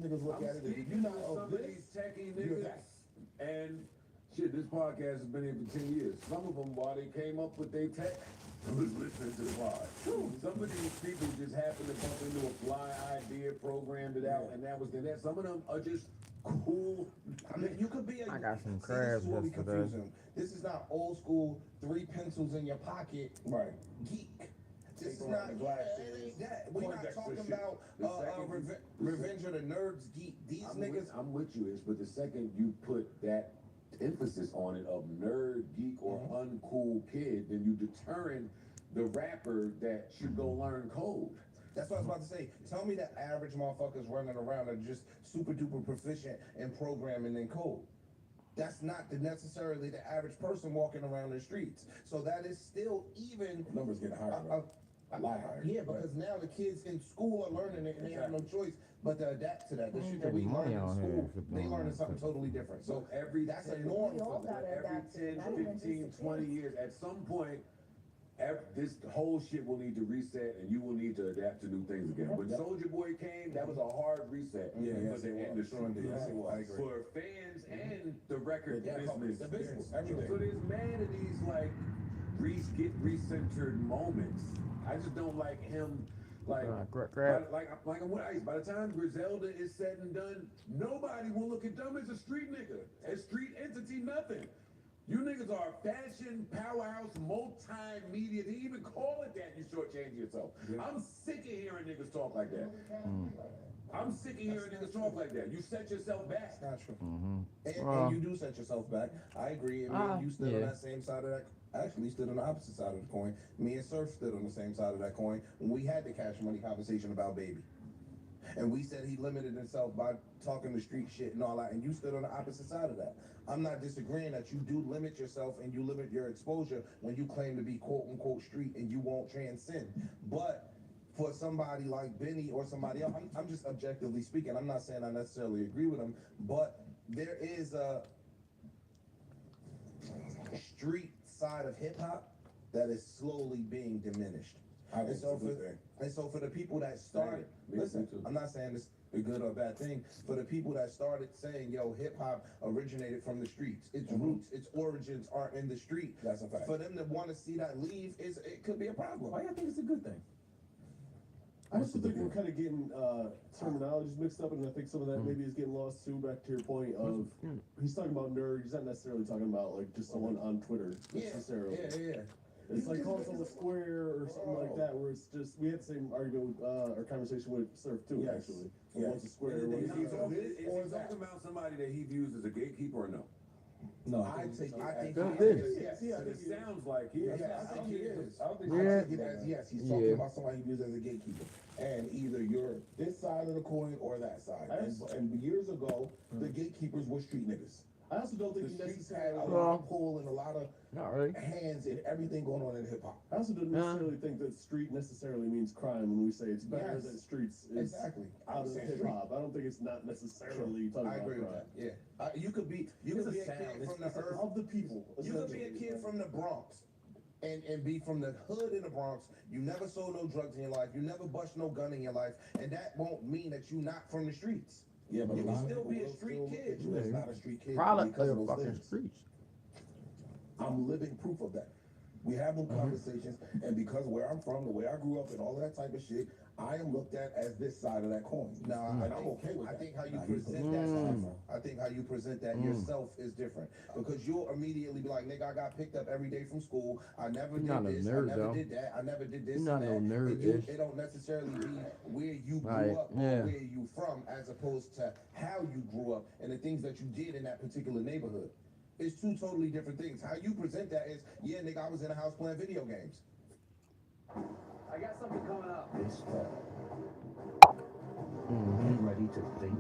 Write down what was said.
niggas look at it. If you're not of some of this, these techie you're niggas, that. and shit, this podcast has been here for 10 years. Some of them, while they came up with their tech, was listening to the pod. Some of these people just happened to bump into a fly idea, programmed it out, and that was the net. Some of them are just cool. I mean, you could be a. I got some See, crabs this is what we yesterday. confuse them. This is not old school 3 pencils in your pocket. Right. Geek. This is Take not around the glasses, it ain't that. We're not Poindexter talking shit. about The second- Revenge of the Nerds geek. These niggas. I'm with you, but the second you put that emphasis on it of nerd, geek, or uncool kid, then you deterring the rapper that should go learn code. That's what I was about to say. Tell me that average motherfuckers running around are just super duper proficient in programming and code. That's not necessarily the average person walking around the streets. So that is still even. Numbers getting higher. A lot higher. Yeah, because now the kids in school are learning it and they have no choice but to adapt to that. The shit that we Getting learn money in out school, here. they learning something totally different. So every that's a 10 norm We all for them. gotta every adapt. 10, Not even 15, just the 20 kids. years, at some point, this whole shit will need to reset and you will need to adapt to new things again. When Soulja Boy came, that was a hard reset Yeah, for yes, the it was. industry. Sure did. Yes, it was. I agree. For fans and the record Yeah, business. the business, So everything. there's mad at these like get recentered moments. I just don't like him. Like, Crab. like I'm with Ice. By the time Griselda is said and done, nobody will look at them as a street nigga, as street entity, nothing. You niggas are fashion, powerhouse, multimedia. They even call it that, you shortchange yourself. I'm sick of hearing niggas talk like that. I'm sick of hearing niggas talk like that. You set yourself back. That's not true. Mm-hmm. And you do set yourself back. I agree. And me and you stood on yeah. that same side of that. Actually, stood on the opposite side of the coin. Me and Surf stood on the same side of that coin when we had the Cash Money conversation about Baby. And we said he limited himself by talking the street shit and all that. And you stood on the opposite side of that. I'm not disagreeing that you do limit yourself and you limit your exposure when you claim to be quote unquote street and you won't transcend. But for somebody like Benny or somebody else, I'm just objectively speaking. I'm not saying I necessarily agree with him, but there is a street side of hip hop that is slowly being diminished. And so for the people that started, listen, I'm not saying this a good or bad thing. For the people that started saying, yo, hip hop originated from the streets. Its roots, its origins aren't in the street. That's a fact. For them to want to see that leave it could be a problem. Why I think it's a good thing? I just think we're kind of getting terminologies mixed up, and I think some of that maybe is getting lost too. Back to your point of he's talking about nerd. He's not necessarily talking about like just someone on Twitter necessarily. Yeah. It's like calling someone a square or something like that, where it's just we had the same argument or conversation with Surf too. Yes. Actually, Yes. one's a square. Is One's he a talking about somebody that he views as a gatekeeper or no? No, I think Good he thing. is. Yes. But it sounds like he is. I think he is. I don't think Yeah. Yes, he's talking Yeah. about somebody who's as a gatekeeper. And either you're this side of the coin or that side. And years ago, the gatekeepers were street niggas. I also don't The think he streets had necessarily. a lot of pull and a lot of Not really. hands in everything going on in hip hop. I also don't necessarily think that street necessarily means crime when we say it's better Yes. than streets is Exactly. out of Saying hip hop. I don't think it's not necessarily talking I about agree with crime. that. Yeah, you could be It's a a kid sound. from the It's earth. of the people. You could be a kid from the Bronx and be from the hood in the Bronx. You never sold no drugs in your life. You never bust no gun in your life, and that won't mean that you're not from the streets. Yeah, but You a can lot of still people be a will street still kid. think It's not a street kid Product because of of the those fucking things. streets. I'm living proof of that. We have those conversations, and because where I'm from, the way I grew up, and all that type of shit, I am looked at as this side of that coin. No, and I'm okay with I that. think how you Now, he's present the that. side Is from. I think how you present that yourself is different because you'll immediately be like, "Nigga, I got picked up every day from school. I never You're did not a this. nerd, I never though. did that. I never did this." You're not and no that." nerd, ish. It don't necessarily be where you grew Right, up or yeah. where you from, as opposed to how you grew up and the things that you did in that particular neighborhood. It's two totally different things. How you present that is, yeah, nigga, I was in a house playing video games. I got something coming up. This fall. Be ready to think